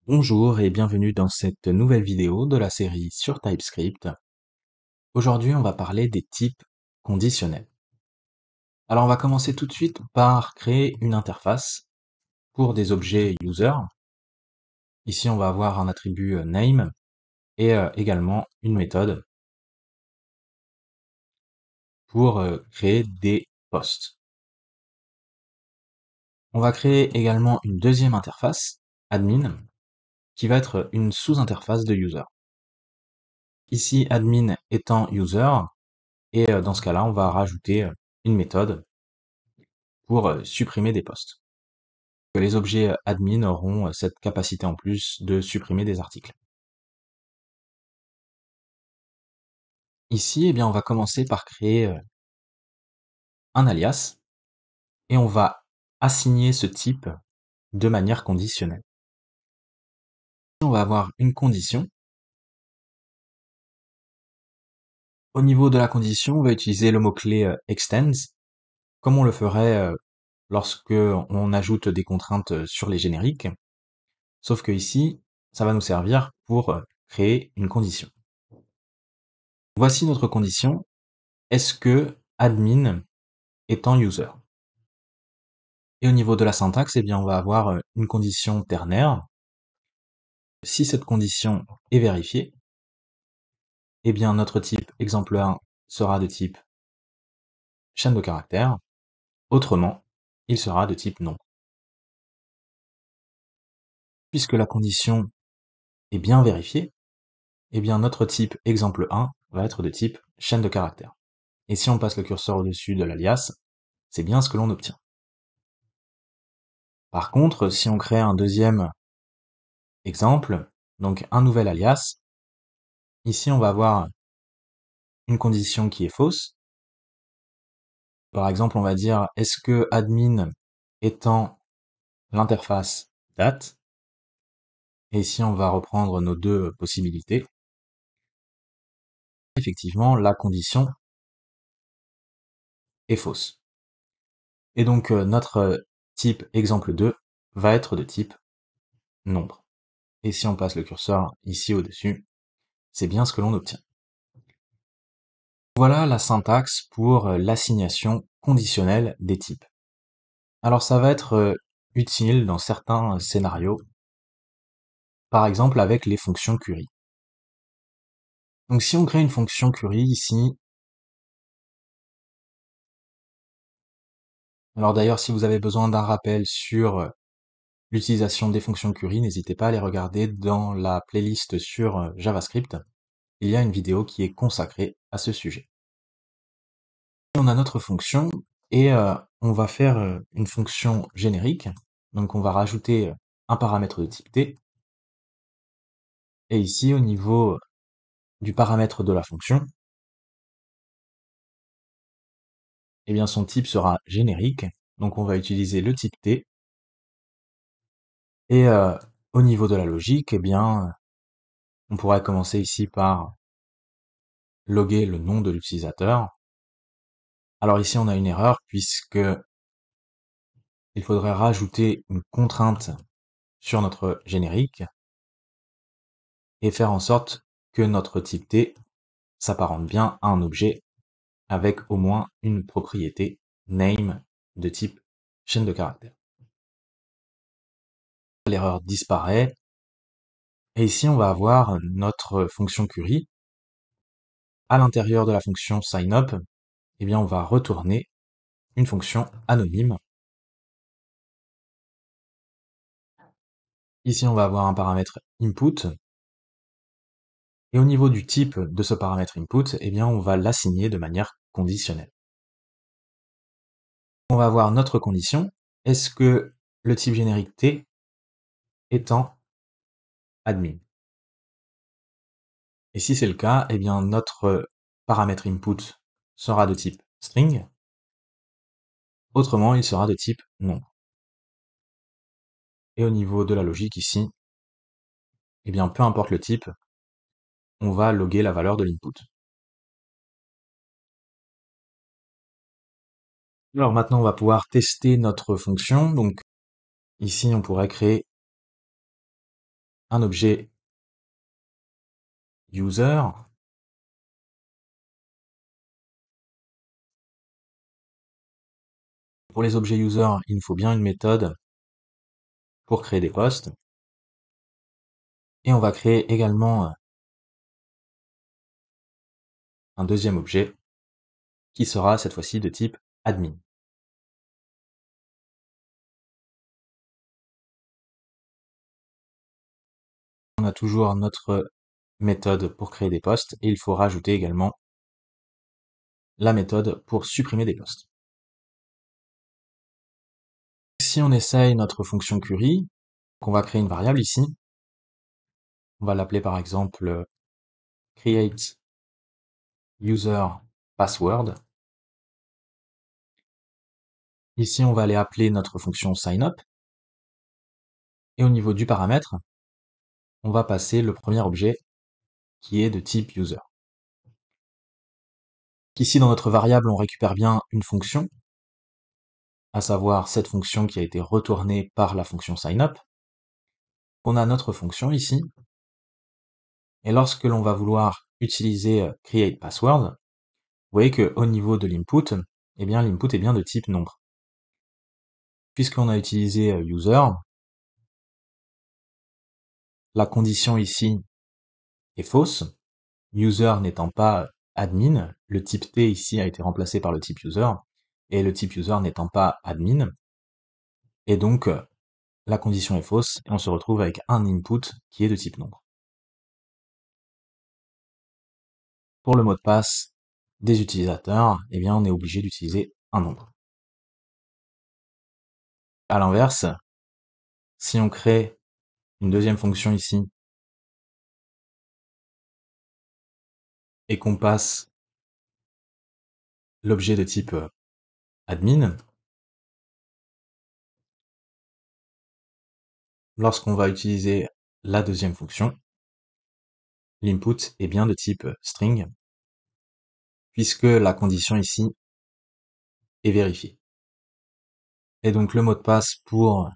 Bonjour et bienvenue dans cette nouvelle vidéo de la série sur TypeScript. Aujourd'hui, on va parler des types conditionnels. Alors, on va commencer tout de suite par créer une interface pour des objets user. Ici, on va avoir un attribut name et également une méthode pour créer des posts. On va créer également une deuxième interface, admin, qui va être une sous-interface de user. Ici, admin étant user, et dans ce cas-là, on va rajouter une méthode pour supprimer des postes. Les objets admin auront cette capacité en plus de supprimer des articles. Ici, on va commencer par créer un alias et on va assigner ce type de manière conditionnelle. On va avoir une condition. Au niveau de la condition, on va utiliser le mot-clé extends, comme on le ferait lorsque on ajoute des contraintes sur les génériques. Sauf que ici, ça va nous servir pour créer une condition. Voici notre condition. Est-ce que admin est en user? Et au niveau de la syntaxe, on va avoir une condition ternaire. Si cette condition est vérifiée, notre type exemple 1 sera de type chaîne de caractères. Autrement, il sera de type non. Puisque la condition est bien vérifiée, notre type exemple 1 va être de type chaîne de caractères. Et si on passe le curseur au-dessus de l'alias, c'est bien ce que l'on obtient. Par contre, si on crée un deuxième exemple, donc un nouvel alias, ici on va avoir une condition qui est fausse. Par exemple, on va dire est-ce que admin étant l'interface date, et ici on va reprendre nos deux possibilités. Effectivement, la condition est fausse. Et donc notre type exemple 2 va être de type nombre. Et si on passe le curseur ici au-dessus, c'est bien ce que l'on obtient. Voilà la syntaxe pour l'assignation conditionnelle des types. Alors ça va être utile dans certains scénarios, par exemple avec les fonctions query. Donc si on crée une fonction query ici, alors d'ailleurs si vous avez besoin d'un rappel sur l'utilisation des fonctions query, n'hésitez pas à les regarder dans la playlist sur JavaScript. Il y a une vidéo qui est consacrée à ce sujet. On a notre fonction et on va faire une fonction générique. Donc on va rajouter un paramètre de type T. Et ici au niveau du paramètre de la fonction, son type sera générique. Donc on va utiliser le type T. Et au niveau de la logique, on pourrait commencer ici par loguer le nom de l'utilisateur. Alors ici on a une erreur puisque il faudrait rajouter une contrainte sur notre générique et faire en sorte que notre type T s'apparente bien à un objet avec au moins une propriété name de type chaîne de caractères. L'erreur disparaît et ici on va avoir notre fonction query. À l'intérieur de la fonction signup, on va retourner une fonction anonyme. Ici, on va avoir un paramètre input. Et au niveau du type de ce paramètre input, on va l'assigner de manière conditionnelle. On va avoir notre condition. Est-ce que le type générique T est en admin? Et si c'est le cas, notre paramètre input sera de type string. Autrement, il sera de type nombre. Et au niveau de la logique ici, peu importe le type, on va loguer la valeur de l'input. Alors maintenant, on va pouvoir tester notre fonction. Donc ici, on pourrait créer un objet user Pour les objets user, il nous faut bien une méthode pour créer des posts. Et on va créer également un deuxième objet qui sera cette fois-ci de type admin. On a toujours notre méthode pour créer des posts et il faut rajouter également la méthode pour supprimer des posts. Si on essaye notre fonction query, on va créer une variable ici. On va l'appeler par exemple create user password. Ici, on va aller appeler notre fonction signup. Et au niveau du paramètre, on va passer le premier objet qui est de type user. Ici, dans notre variable, on récupère bien une fonction, à savoir cette fonction qui a été retournée par la fonction signup. On a notre fonction ici, et lorsque l'on va vouloir utiliser create password, vous voyez qu'au niveau de l'input, eh bien l'input est bien de type nombre. Puisqu'on a utilisé user, la condition ici est fausse, user n'étant pas admin, le type T ici a été remplacé par le type user, et le type user n'étant pas admin, et donc la condition est fausse, et on se retrouve avec un input qui est de type nombre. Pour le mot de passe des utilisateurs, eh bien on est obligé d'utiliser un nombre. À l'inverse, si on crée une deuxième fonction ici, et qu'on passe l'objet de type admin, lorsqu'on va utiliser la deuxième fonction, l'input est bien de type string, puisque la condition ici est vérifiée. Et donc le mot de passe pour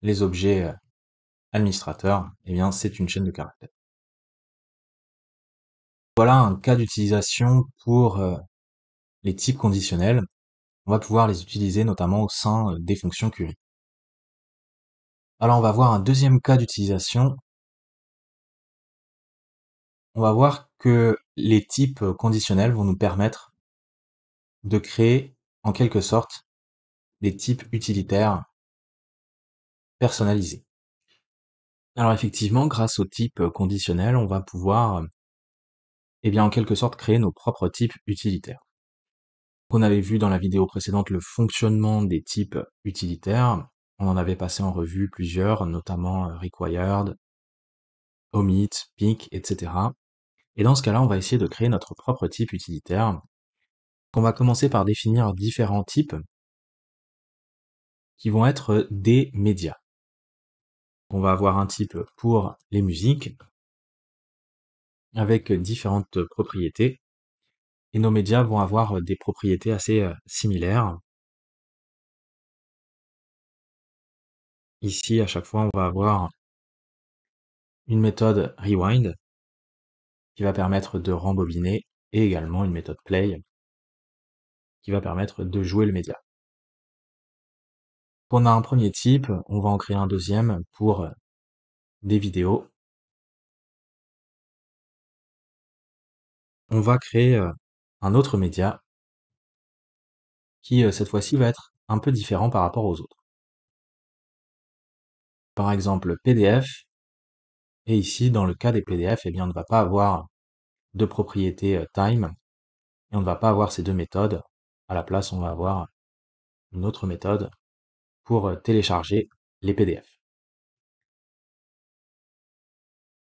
les objets administrateurs, eh bien c'est une chaîne de caractères. Voilà un cas d'utilisation pour les types conditionnels. On va pouvoir les utiliser notamment au sein des fonctions query. Alors on va voir un deuxième cas d'utilisation. On va voir que les types conditionnels vont nous permettre de créer en quelque sorte des types utilitaires personnalisés. Alors effectivement, grâce aux types conditionnels, on va pouvoir eh bien en quelque sorte créer nos propres types utilitaires. On avait vu dans la vidéo précédente le fonctionnement des types utilitaires. On en avait passé en revue plusieurs, notamment required, omit, pick, etc. Et dans ce cas-là, on va essayer de créer notre propre type utilitaire. On va commencer par définir différents types qui vont être des médias. On va avoir un type pour les musiques avec différentes propriétés. Et nos médias vont avoir des propriétés assez similaires. Ici, à chaque fois, on va avoir une méthode rewind qui va permettre de rembobiner et également une méthode play qui va permettre de jouer le média. On a un premier type, on va en créer un deuxième pour des vidéos. On va créer un autre média qui, cette fois-ci, va être un peu différent par rapport aux autres. Par exemple, PDF, et ici, dans le cas des PDF, eh bien, on ne va pas avoir de propriété time, et on ne va pas avoir ces deux méthodes. À la place, on va avoir une autre méthode pour télécharger les PDF.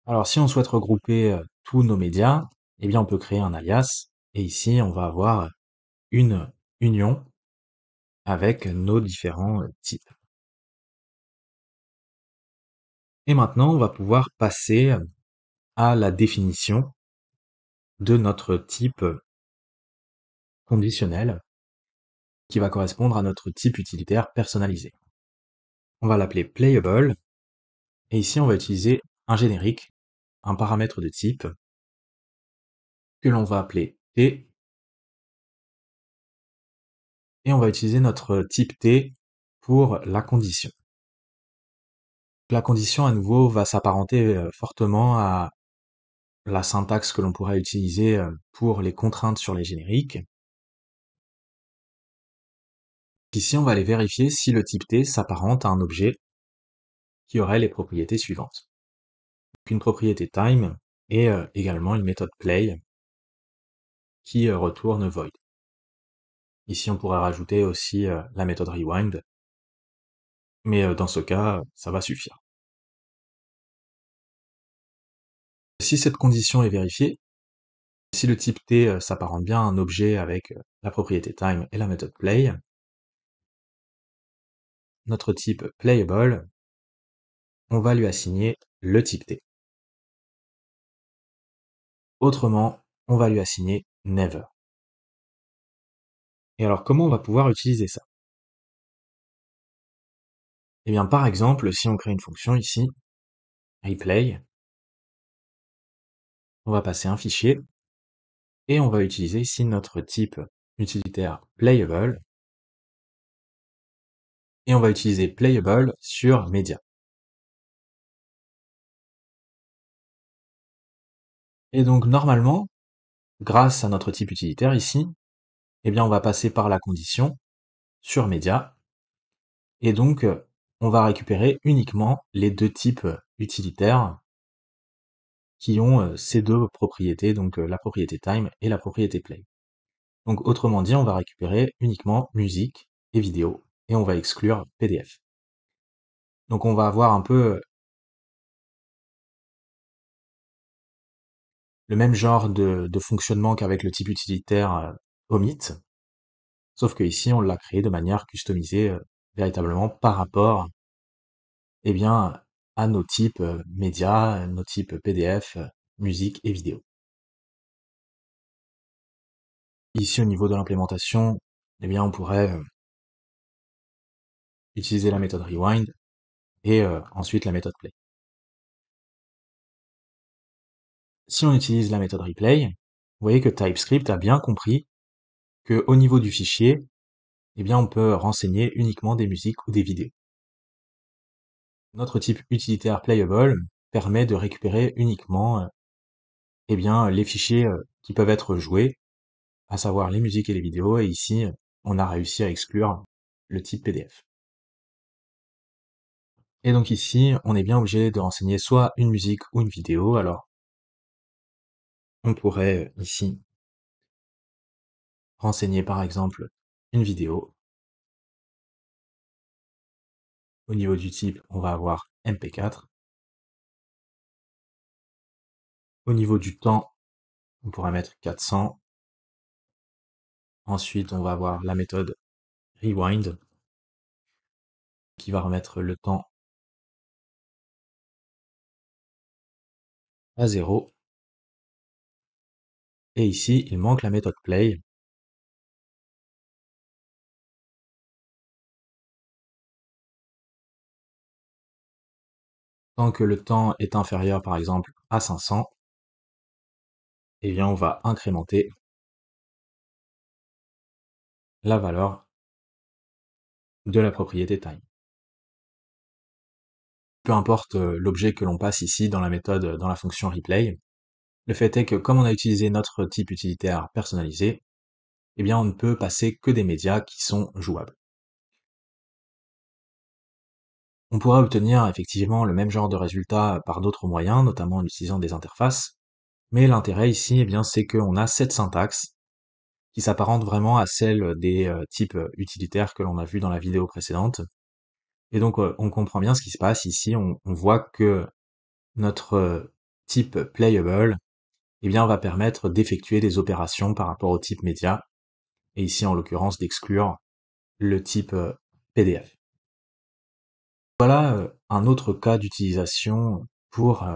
Alors, si on souhaite regrouper tous nos médias, eh bien, on peut créer un alias, et ici, on va avoir une union avec nos différents types. Et maintenant, on va pouvoir passer à la définition de notre type conditionnel qui va correspondre à notre type utilitaire personnalisé. On va l'appeler playable, et ici, on va utiliser un générique, un paramètre de type, que l'on va appeler T, et on va utiliser notre type T pour la condition. La condition, à nouveau, va s'apparenter fortement à la syntaxe que l'on pourrait utiliser pour les contraintes sur les génériques. Ici, on va aller vérifier si le type T s'apparente à un objet qui aurait les propriétés suivantes. Donc, une propriété time et également une méthode play qui retourne void. Ici, on pourrait rajouter aussi la méthode rewind, mais dans ce cas, ça va suffire. Si cette condition est vérifiée, si le type T s'apparente bien à un objet avec la propriété time et la méthode play, notre type playable, on va lui assigner le type T. Autrement, on va lui assigner never. Et alors, comment on va pouvoir utiliser ça? Eh bien, par exemple, si on crée une fonction ici, replay, on va passer un fichier, et on va utiliser ici notre type utilitaire playable, et on va utiliser playable sur media. Et donc, normalement, grâce à notre type utilitaire ici, eh bien, on va passer par la condition sur media, et donc, on va récupérer uniquement les deux types utilitaires qui ont ces deux propriétés, donc la propriété time et la propriété play. Donc autrement dit, on va récupérer uniquement musique et vidéo, et on va exclure PDF. Donc on va avoir un peu le même genre de fonctionnement qu'avec le type utilitaire omit, sauf que ici on l'a créé de manière customisée véritablement par rapport eh bien, à nos types médias, nos types PDF, musique et vidéo. Ici au niveau de l'implémentation, eh bien on pourrait utiliser la méthode rewind et ensuite la méthode play. Si on utilise la méthode replay, vous voyez que TypeScript a bien compris que au niveau du fichier, eh bien on peut renseigner uniquement des musiques ou des vidéos. Notre type utilitaire playable permet de récupérer uniquement eh bien, les fichiers qui peuvent être joués, à savoir les musiques et les vidéos, et ici on a réussi à exclure le type PDF. Et donc ici, on est bien obligé de renseigner soit une musique ou une vidéo, alors on pourrait ici renseigner par exemple une vidéo. Au niveau du type, on va avoir MP4. Au niveau du temps, on pourra mettre 400. Ensuite, on va avoir la méthode rewind qui va remettre le temps à 0. Et ici, il manque la méthode play. Tant que le temps est inférieur, par exemple, à 500, eh bien, on va incrémenter la valeur de la propriété time. Peu importe l'objet que l'on passe ici dans la méthode, dans la fonction replay, le fait est que comme on a utilisé notre type utilitaire personnalisé, eh bien, on ne peut passer que des médias qui sont jouables. On pourra obtenir effectivement le même genre de résultat par d'autres moyens, notamment en utilisant des interfaces, mais l'intérêt ici, eh bien, c'est qu'on a cette syntaxe qui s'apparente vraiment à celle des types utilitaires que l'on a vu dans la vidéo précédente. Et donc, on comprend bien ce qui se passe ici. On voit que notre type playable, eh bien, va permettre d'effectuer des opérations par rapport au type média, et ici, en l'occurrence, d'exclure le type PDF. Voilà un autre cas d'utilisation pour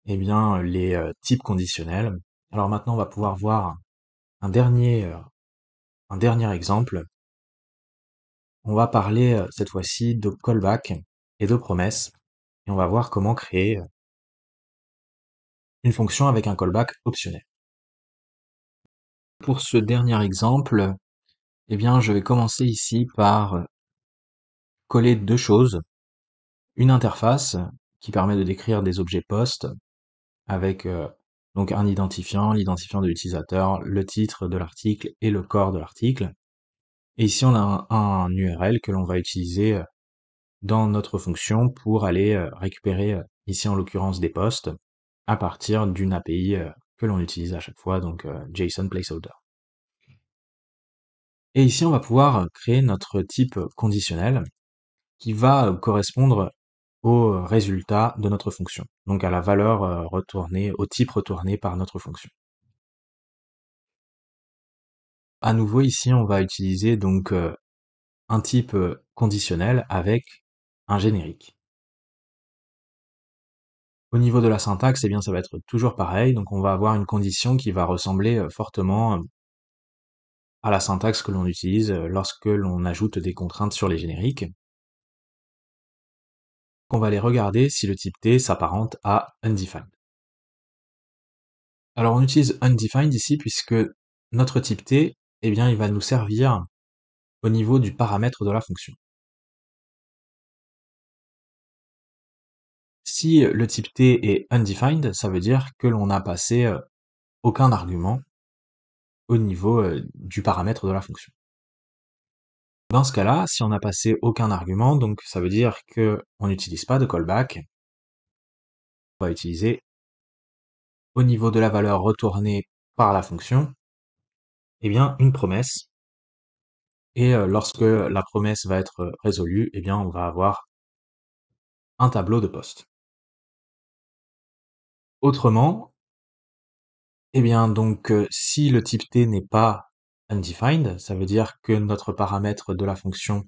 eh bien, les types conditionnels. Alors maintenant, on va pouvoir voir un dernier exemple. On va parler cette fois-ci de callback et de promesses, et on va voir comment créer une fonction avec un callback optionnel. Pour ce dernier exemple, eh bien, je vais commencer ici par coller deux choses. Une interface qui permet de décrire des objets post avec donc un identifiant, l'identifiant de l'utilisateur, le titre de l'article et le corps de l'article. Et ici, on a un URL que l'on va utiliser dans notre fonction pour aller récupérer, ici en l'occurrence, des posts à partir d'une API que l'on utilise à chaque fois, donc JSON placeholder. Et ici, on va pouvoir créer notre type conditionnel qui va correspondre au résultat de notre fonction, donc à la valeur retournée, au type retourné par notre fonction. À nouveau, ici, on va utiliser donc un type conditionnel avec un générique. Au niveau de la syntaxe, eh bien, ça va être toujours pareil, donc on va avoir une condition qui va ressembler fortement à la syntaxe que l'on utilise lorsque l'on ajoute des contraintes sur les génériques. On va aller regarder si le type T s'apparente à undefined. Alors on utilise undefined ici puisque notre type T, eh bien, il va nous servir au niveau du paramètre de la fonction. Si le type T est undefined, ça veut dire que l'on n'a passé aucun argument au niveau du paramètre de la fonction. Dans ce cas-là, si on n'a passé aucun argument, donc ça veut dire qu'on n'utilise pas de callback, on va utiliser au niveau de la valeur retournée par la fonction, eh bien, une promesse. Et lorsque la promesse va être résolue, eh bien, on va avoir un tableau de poste. Autrement, eh bien, donc, si le type T n'est pas undefined, ça veut dire que notre paramètre de la fonction,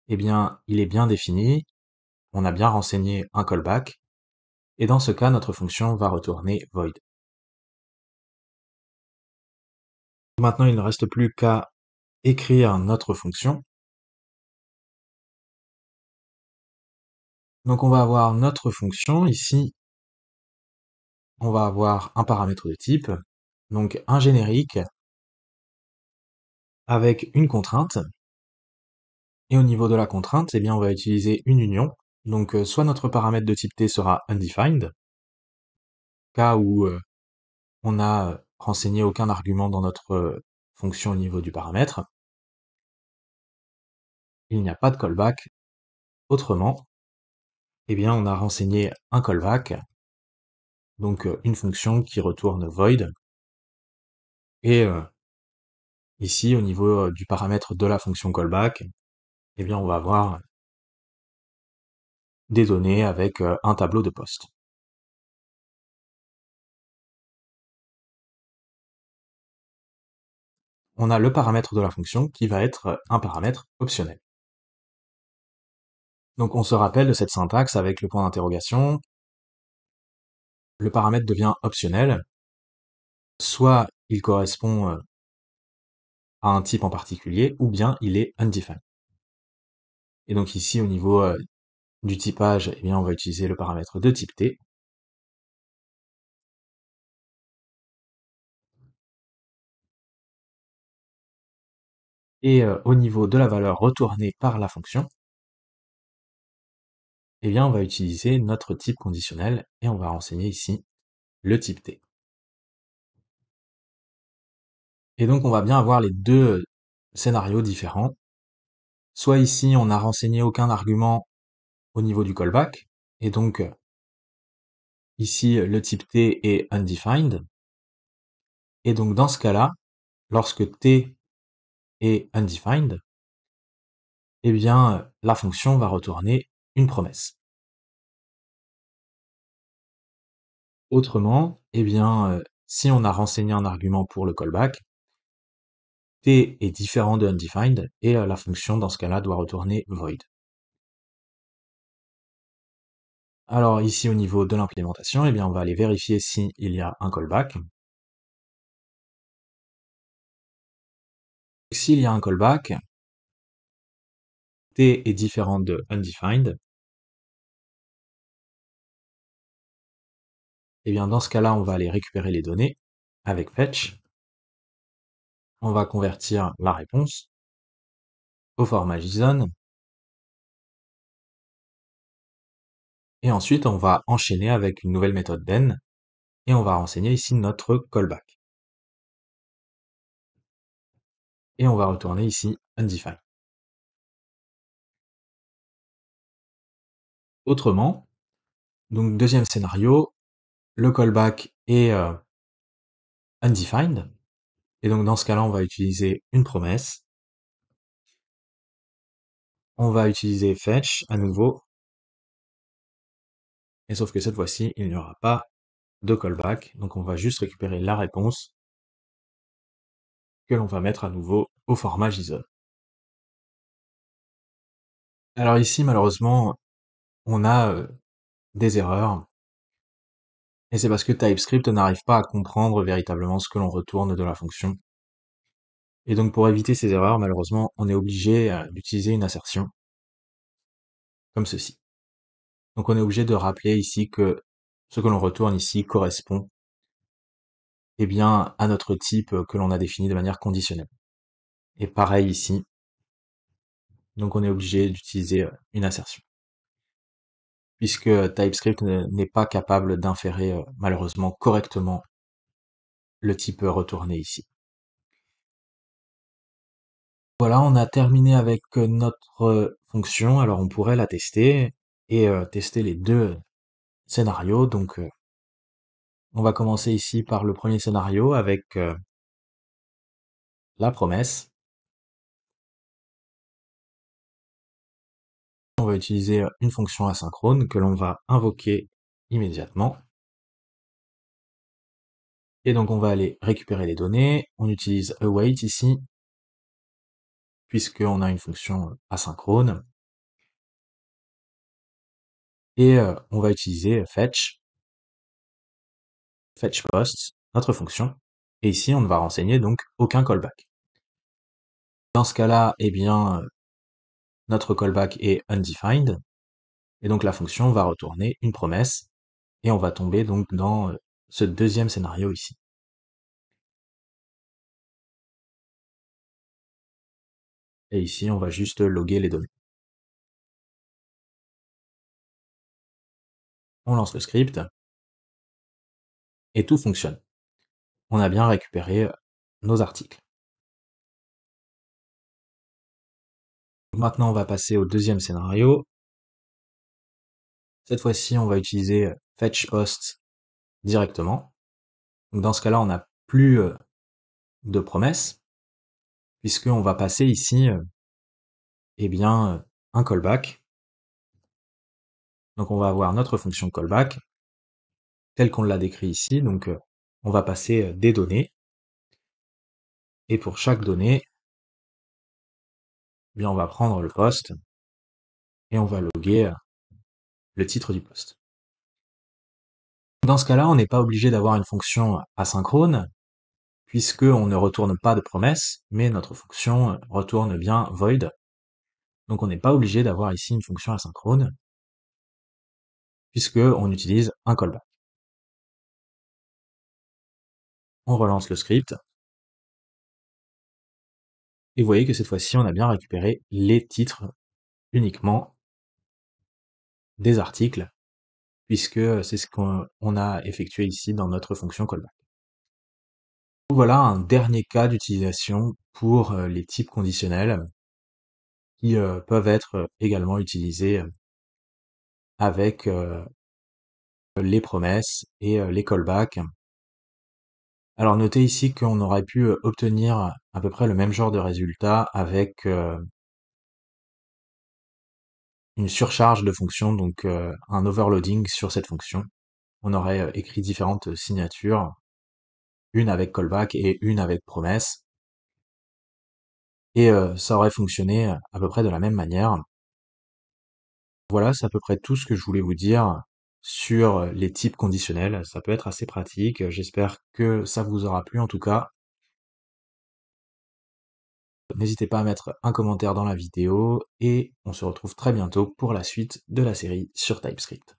eh bien, il est bien défini, on a bien renseigné un callback, et dans ce cas, notre fonction va retourner void. Maintenant, il ne reste plus qu'à écrire notre fonction. Donc on va avoir notre fonction, ici, on va avoir un paramètre de type, donc un générique avec une contrainte, et au niveau de la contrainte, eh bien, on va utiliser une union, donc soit notre paramètre de type T sera undefined, cas où on n'a renseigné aucun argument dans notre fonction au niveau du paramètre, il n'y a pas de callback, autrement, eh bien, on a renseigné un callback, donc une fonction qui retourne void, et ici, au niveau du paramètre de la fonction callback, eh bien, on va avoir des données avec un tableau de poste. On a le paramètre de la fonction qui va être un paramètre optionnel. Donc on se rappelle de cette syntaxe avec le point d'interrogation. Le paramètre devient optionnel. Soit il correspond à un type en particulier, ou bien il est undefined. Et donc ici, au niveau du typage, eh bien, on va utiliser le paramètre de type T. Et au niveau de la valeur retournée par la fonction, eh bien, on va utiliser notre type conditionnel et on va renseigner ici le type T. Et donc, on va bien avoir les deux scénarios différents. Soit ici, on n'a renseigné aucun argument au niveau du callback, et donc ici, le type T est undefined. Et donc, dans ce cas-là, lorsque T est undefined, eh bien, la fonction va retourner une promesse. Autrement, eh bien, si on a renseigné un argument pour le callback, T est différent de undefined, et la fonction, dans ce cas-là, doit retourner void. Alors ici, au niveau de l'implémentation, eh bien, on va aller vérifier s'il y a un callback. S'il y a un callback, T est différent de undefined, Et bien dans ce cas-là, on va aller récupérer les données avec fetch. On va convertir la réponse au format JSON. Et ensuite, on va enchaîner avec une nouvelle méthode then, et on va renseigner ici notre callback. Et on va retourner ici undefined. Autrement, donc deuxième scénario, le callback est undefined, et donc dans ce cas-là, on va utiliser une promesse. On va utiliser fetch à nouveau, et sauf que cette fois-ci, il n'y aura pas de callback, donc on va juste récupérer la réponse que l'on va mettre à nouveau au format JSON. Alors ici, malheureusement, on a des erreurs, et c'est parce que TypeScript n'arrive pas à comprendre véritablement ce que l'on retourne de la fonction. Et donc pour éviter ces erreurs, malheureusement, on est obligé d'utiliser une assertion, comme ceci. Donc on est obligé de rappeler ici que ce que l'on retourne ici correspond eh bien, à notre type que l'on a défini de manière conditionnelle. Et pareil ici, donc on est obligé d'utiliser une assertion, puisque TypeScript n'est pas capable d'inférer malheureusement correctement le type retourné ici. Voilà, on a terminé avec notre fonction, alors on pourrait la tester et tester les deux scénarios. Donc on va commencer ici par le premier scénario avec la promesse. On va utiliser une fonction asynchrone que l'on va invoquer immédiatement. Et donc on va aller récupérer les données. On utilise await ici, puisqu'on a une fonction asynchrone. Et on va utiliser fetch post, notre fonction. Et ici, on ne va renseigner donc aucun callback. Dans ce cas-là, eh bien, notre callback est undefined. Et donc la fonction va retourner une promesse. Et on va tomber donc dans ce deuxième scénario ici. Et ici, on va juste loguer les données. On lance le script. Et tout fonctionne. On a bien récupéré nos articles. Maintenant, on va passer au deuxième scénario. Cette fois-ci, on va utiliser fetch post directement. Donc dans ce cas-là, on n'a plus de promesse, puisqu'on va passer ici eh bien, un callback. Donc on va avoir notre fonction callback, telle qu'on l'a décrit ici. Donc on va passer des données. Et pour chaque donnée, eh bien, on va prendre le post et on va loguer le titre du post. Dans ce cas-là, on n'est pas obligé d'avoir une fonction asynchrone, puisqu'on ne retourne pas de promesse, mais notre fonction retourne bien void. Donc on n'est pas obligé d'avoir ici une fonction asynchrone, puisqu'on utilise un callback. On relance le script, et vous voyez que cette fois-ci, on a bien récupéré les titres uniquement des articles, puisque c'est ce qu'on a effectué ici dans notre fonction callback. Voilà un dernier cas d'utilisation pour les types conditionnels qui peuvent être également utilisés avec les promesses et les callbacks. Alors notez ici qu'on aurait pu obtenir à peu près le même genre de résultat avec une surcharge de fonction, donc un overloading sur cette fonction. On aurait écrit différentes signatures, une avec callback et une avec promesse, et ça aurait fonctionné à peu près de la même manière. Voilà, c'est à peu près tout ce que je voulais vous dire sur les types conditionnels. Ça peut être assez pratique, j'espère que ça vous aura plu en tout cas. N'hésitez pas à mettre un commentaire dans la vidéo, et on se retrouve très bientôt pour la suite de la série sur TypeScript.